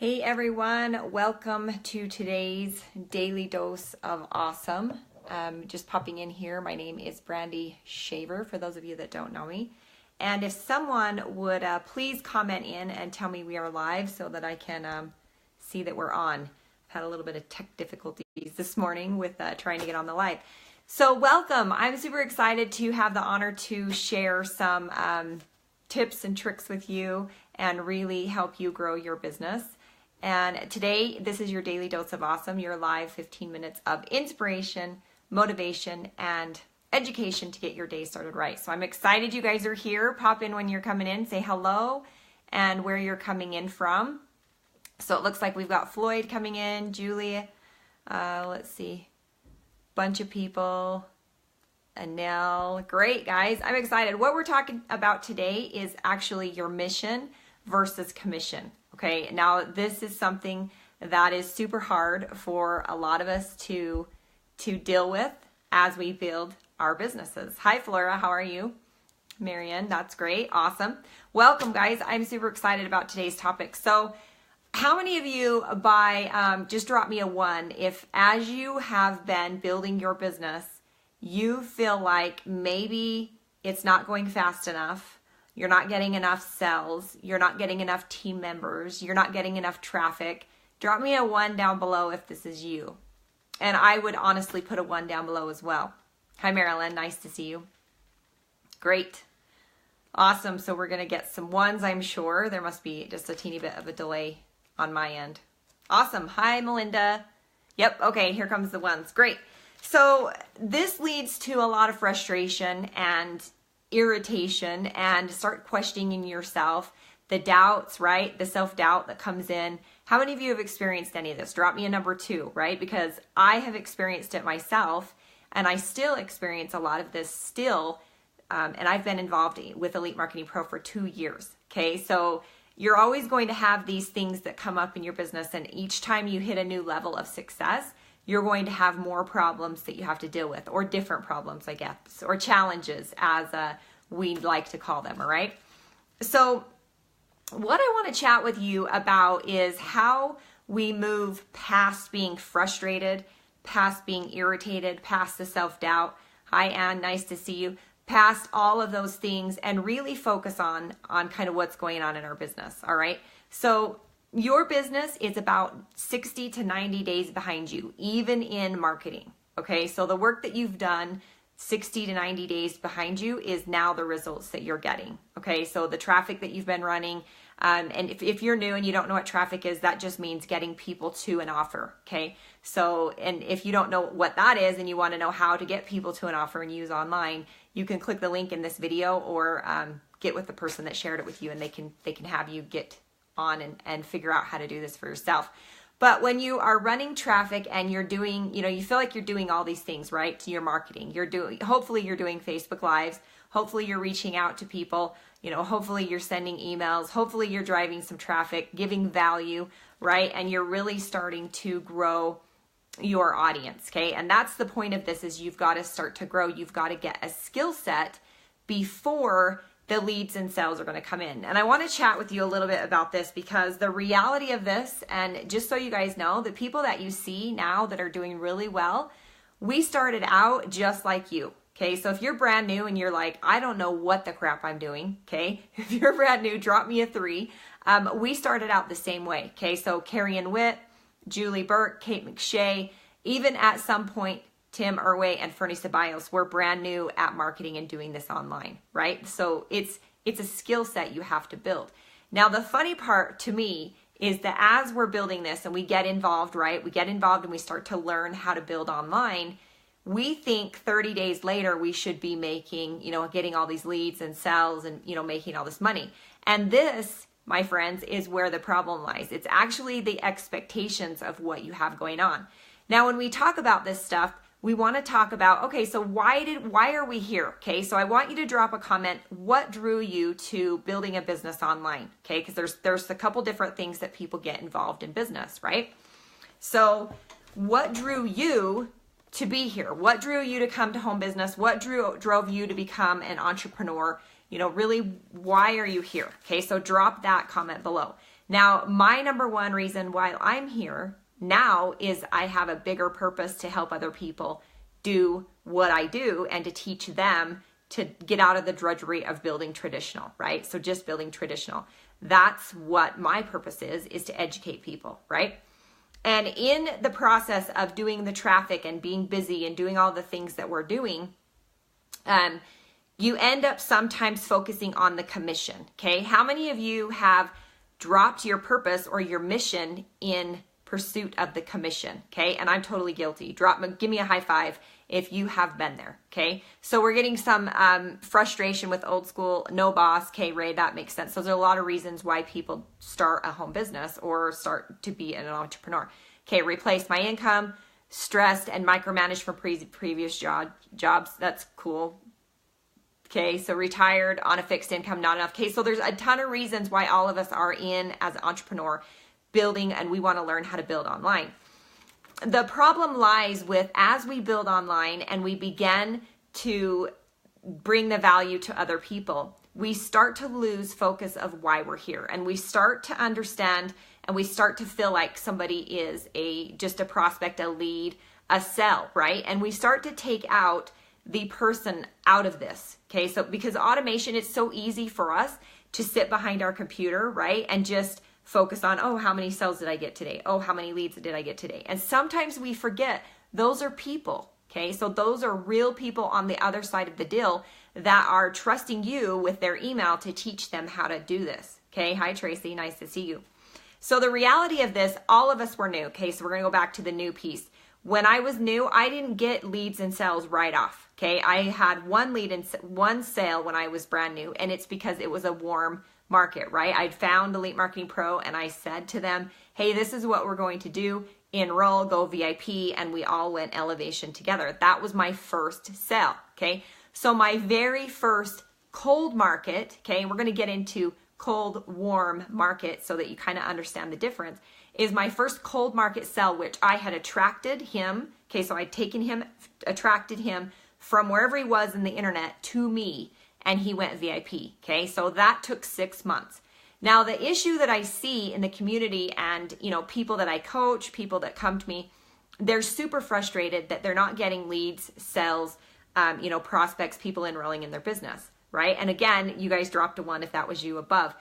Hey everyone, welcome to today's Daily Dose of Awesome. Just popping in here, my name is Brandy Shaver, for those of you that don't know me. And if someone would please comment in and tell me we are live so that I can see that we're on. I've had a little bit of tech difficulties this morning with trying to get on the live. So welcome, I'm super excited to have the honor to share some tips and tricks with you and really help you grow your business. And today, this is your Daily Dose of Awesome, your live 15 minutes of inspiration, motivation, and education to get your day started right. So I'm excited you guys are here. Pop in when you're coming in, say hello, and where you're coming in from. So it looks like we've got Floyd coming in, Julie, let's see, bunch of people, Anel. Great, guys. I'm excited. What we're talking about today is actually your mission versus commission. Okay, now this is something that is super hard for a lot of us to deal with as we build our businesses. Hi Flora, how are you? Marianne, that's great, awesome. Welcome guys, I'm super excited about today's topic. So how many of you just drop me a 1 if as you have been building your business, you feel like maybe it's not going fast enough, you're not getting enough sales, you're not getting enough team members, you're not getting enough traffic. Drop me a 1 down below if this is you. And I would honestly put a 1 down below as well. Hi Marilyn, nice to see you. Great. Awesome, so we're gonna get some 1s, I'm sure. There must be just a teeny bit of a delay on my end. Awesome, hi Melinda. Yep, okay, here comes the 1s, great. So this leads to a lot of frustration and irritation and start questioning yourself, the doubts, right? The self-doubt that comes in. How many of you have experienced any of this? Drop me a number 2, right? Because I have experienced it myself and I still experience a lot of this still. And I've been involved with Elite Marketing Pro for 2 years. Okay. So you're always going to have these things that come up in your business. And each time you hit a new level of success, you're going to have more problems that you have to deal with, or different problems, I guess, or challenges as we'd like to call them, all right? So what I want to chat with you about is how we move past being frustrated, past being irritated, past the self-doubt. Hi, Anne, nice to see you. Past all of those things and really focus on kind of what's going on in our business, all right? So your business is about 60 to 90 days behind you, even in marketing, okay? So the work that you've done 60 to 90 days behind you is now the results that you're getting, okay? So the traffic that you've been running, and if you're new and you don't know what traffic is, that just means getting people to an offer, okay? So, and if you don't know what that is and you wanna know how to get people to an offer and use online, you can click the link in this video or get with the person that shared it with you and they can have you get on and figure out how to do this for yourself. But when you are running traffic and you're doing, you feel like you're doing all these things, right? To your marketing, hopefully you're doing Facebook Lives, hopefully you're reaching out to people, hopefully you're sending emails, hopefully you're driving some traffic, giving value, right? And you're really starting to grow your audience, okay? And that's the point of this, is you've got to start to grow. You've got to get a skill set before the leads and sales are going to come in. And I want to chat with you a little bit about this, because the reality of this, and just so you guys know, the people that you see now that are doing really well, we started out just like you. Okay, so if you're brand new and you're like, I don't know what the crap I'm doing, okay? If you're brand new, drop me a 3. We started out the same way, okay? So Carrie Ann Witt, Julie Burke, Kate McShay, even at some point, Tim Irway and Fernie Ceballos were brand new at marketing and doing this online, right? So it's a skill set you have to build. Now, the funny part to me is that as we're building this and we get involved, right? We get involved and we start to learn how to build online. We think 30 days later we should be making, getting all these leads and sales and, making all this money. And this, my friends, is where the problem lies. It's actually the expectations of what you have going on. Now, when we talk about this stuff, we want to talk about, okay, so why are we here? Okay, so I want you to drop a comment. What drew you to building a business online? Okay, because there's a couple different things that people get involved in business, right? So what drew you to be here? What drew you to come to home business? What drove you to become an entrepreneur? really, why are you here? Okay, so drop that comment below. Now, my number one reason why I'm here now is I have a bigger purpose to help other people do what I do and to teach them to get out of the drudgery of building traditional, right? So just building traditional. That's what my purpose is to educate people, right? And in the process of doing the traffic and being busy and doing all the things that we're doing, you end up sometimes focusing on the commission, okay? How many of you have dropped your purpose or your mission in pursuit of the commission, okay? And I'm totally guilty. Give me a high five if you have been there, okay? So we're getting some frustration with old school, no boss, okay, Ray, that makes sense. So there's a lot of reasons why people start a home business or start to be an entrepreneur. Okay, replace my income, stressed and micromanaged from previous jobs. That's cool. Okay, so retired on a fixed income, not enough. Okay, so there's a ton of reasons why all of us are in as an entrepreneur building, and we want to learn how to build online. The problem lies with as we build online and we begin to bring the value to other people, we start to lose focus of why we're here, and we start to understand and we start to feel like somebody is just a prospect, a lead, a sell, right? And we start to take out the person out of this, okay? So because automation, it's so easy for us to sit behind our computer, right? And just focus on, oh, how many sales did I get today? Oh, how many leads did I get today? And sometimes we forget those are people, okay? So those are real people on the other side of the deal that are trusting you with their email to teach them how to do this, okay? Hi, Tracy, nice to see you. So the reality of this, all of us were new, okay? So we're gonna go back to the new piece. When I was new, I didn't get leads and sales right off, okay? I had one lead and one sale when I was brand new, and it's because it was a warm market, right? I'd found Elite Marketing Pro and I said to them, hey, this is what we're going to do, enroll, go VIP, and we all went elevation together. That was my first sale, okay? So my very first cold market, okay, and we're gonna get into cold, warm market so that you kind of understand the difference, is my first cold market sell, which I had attracted him, okay, so I'd taken him, attracted him from wherever he was in the internet to me, and he went VIP, okay? So that took 6 months. Now, the issue that I see in the community and, people that I coach, people that come to me, they're super frustrated that they're not getting leads, sales, prospects, people enrolling in their business, right? And again, you guys dropped a 1 if that was you above.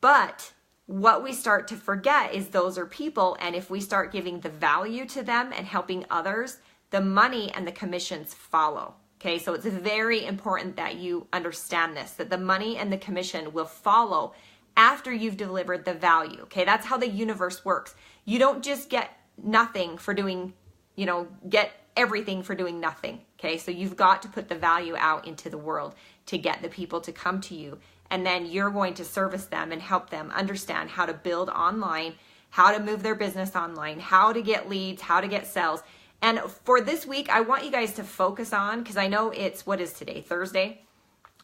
But what we start to forget is those are people, and if we start giving the value to them and helping others, the money and the commissions follow. Okay, so it's very important that you understand this, that the money and the commission will follow after you've delivered the value. Okay, that's how the universe works. You don't just get nothing for doing, get everything for doing nothing. Okay, so you've got to put the value out into the world to get the people to come to you. And then you're going to service them and help them understand how to build online, how to move their business online, how to get leads, how to get sales. And for this week, I want you guys to focus on, because I know what is today, Thursday?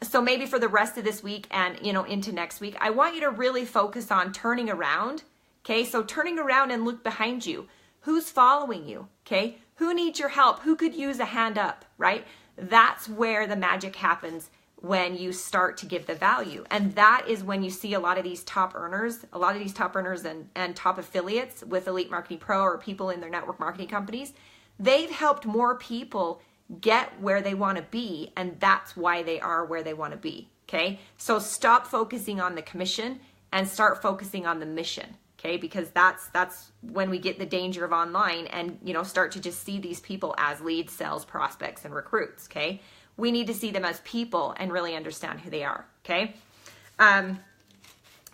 So maybe for the rest of this week and, into next week, I want you to really focus on turning around, okay? So turning around and look behind you. Who's following you, okay? Who needs your help? Who could use a hand up, right? That's where the magic happens when you start to give the value. And that is when you see a lot of these top earners and top affiliates with Elite Marketing Pro or people in their network marketing companies. They've helped more people get where they want to be, and that's why they are where they want to be, okay? So stop focusing on the commission and start focusing on the mission, okay? Because that's when we get the danger of online and, start to just see these people as leads, sales, prospects, and recruits, okay? We need to see them as people and really understand who they are, okay? And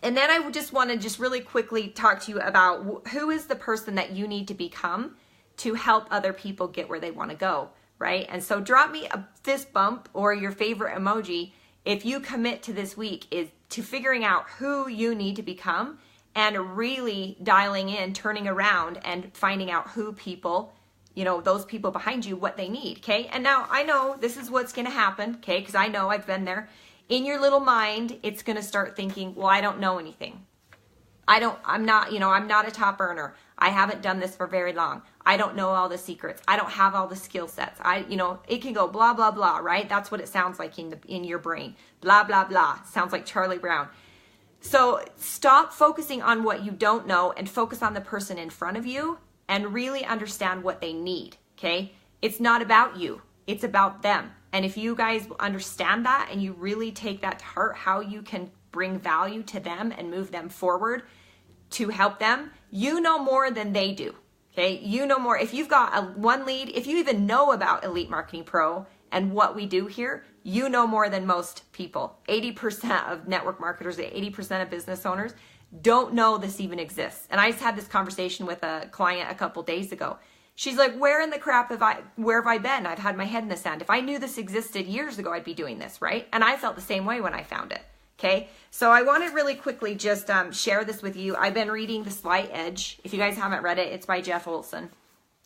then I just want to really quickly talk to you about who is the person that you need to become to help other people get where they want to go, right? And so drop me a fist bump or your favorite emoji if you commit to this week is to figuring out who you need to become and really dialing in, turning around and finding out who people, those people behind you, what they need, okay? And now I know this is what's going to happen, okay? Because I know I've been there. In your little mind, it's going to start thinking, well, I don't know anything. I'm not a top earner. I haven't done this for very long. I don't know all the secrets. I don't have all the skill sets. It can go blah, blah, blah, right? That's what it sounds like in your brain. Blah, blah, blah. Sounds like Charlie Brown. So stop focusing on what you don't know and focus on the person in front of you and really understand what they need, okay? It's not about you. It's about them. And if you guys understand that and you really take that to heart, how you can bring value to them and move them forward to help them, you know more than they do, okay? You know more. If you've got one lead, if you even know about Elite Marketing Pro and what we do here, you know more than most people. 80% of network marketers, 80% of business owners don't know this even exists. And I just had this conversation with a client a couple days ago. She's like, where in the crap where have I been? I've had my head in the sand. If I knew this existed years ago, I'd be doing this, right? And I felt the same way when I found it, okay? So I want to really quickly just share this with you. I've been reading The Slight Edge. If you guys haven't read it, it's by Jeff Olson.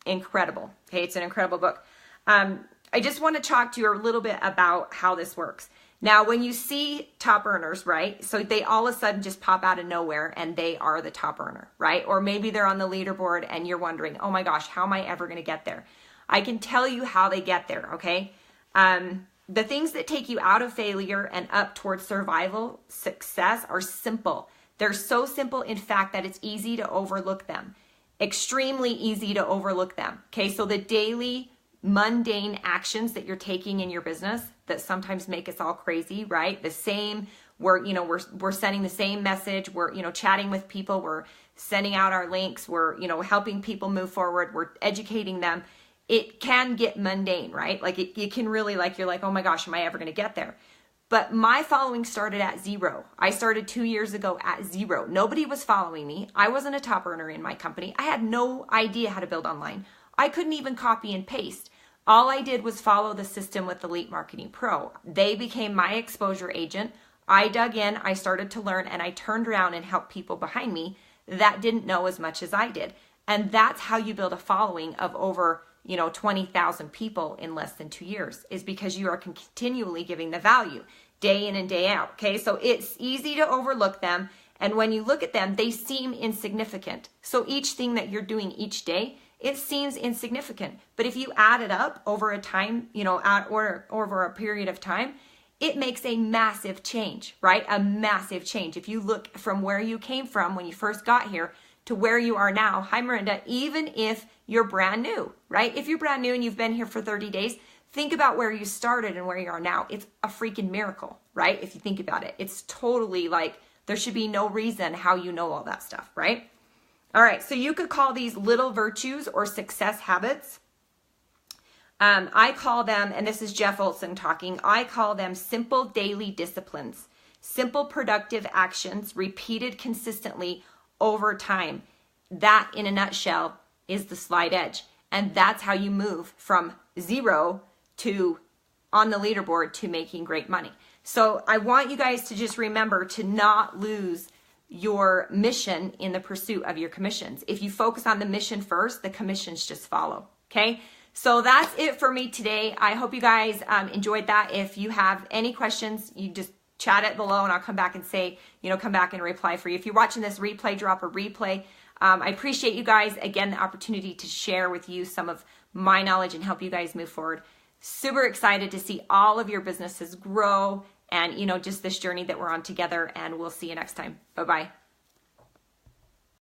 Incredible, okay? It's an incredible book. I just want to talk to you a little bit about how this works. Now, when you see top earners, right? So they all of a sudden just pop out of nowhere and they are the top earner, right? Or maybe they're on the leaderboard and you're wondering, oh my gosh, how am I ever going to get there? I can tell you how they get there, okay? The things that take you out of failure and up towards survival success are simple. They're so simple, in fact, that it's easy to overlook them. Extremely easy to overlook them, okay? So the daily mundane actions that you're taking in your business that sometimes make us all crazy, right? The same, we're sending the same message, we're, chatting with people, we're sending out our links, we're, helping people move forward, we're educating them. It can get mundane, right? Like it can really, like, you're like, oh my gosh, am I ever going to get there? But my following started at 0. I started 2 years ago at 0. Nobody was following me. I wasn't a top earner in my company. I had no idea how to build online. I couldn't even copy and paste. All I did was follow the system with Elite Marketing Pro. They became my exposure agent. I dug in, I started to learn, and I turned around and helped people behind me that didn't know as much as I did. And that's how you build a following of over 20,000 people in less than 2 years, is because you are continually giving the value day in and day out. Okay, so it's easy to overlook them. And when you look at them, they seem insignificant. So each thing that you're doing each day, it seems insignificant. But if you add it up over a time, or over a period of time, it makes a massive change, right? A massive change. If you look from where you came from when you first got here to where you are now, hi Miranda, even if you're brand new, right? If you're brand new and you've been here for 30 days, think about where you started and where you are now. It's a freaking miracle, right? If you think about it, it's totally like there should be no reason how you know all that stuff, right? All right, so you could call these little virtues or success habits. I call them, and this is Jeff Olson talking, I call them simple daily disciplines, simple productive actions repeated consistently over time. That, in a nutshell, is the Slight Edge. And that's how you move from 0 to on the leaderboard to making great money. So I want you guys to just remember to not lose your mission in the pursuit of your commissions. If you focus on the mission first, the commissions just follow, okay? So that's it for me today. I hope you guys enjoyed that. If you have any questions, you just chat it below and I'll come back and say, come back and reply for you. If you're watching this replay, drop a replay. I appreciate you guys, again, the opportunity to share with you some of my knowledge and help you guys move forward. Super excited to see all of your businesses grow and, just this journey that we're on together, and we'll see you next time. Bye-bye.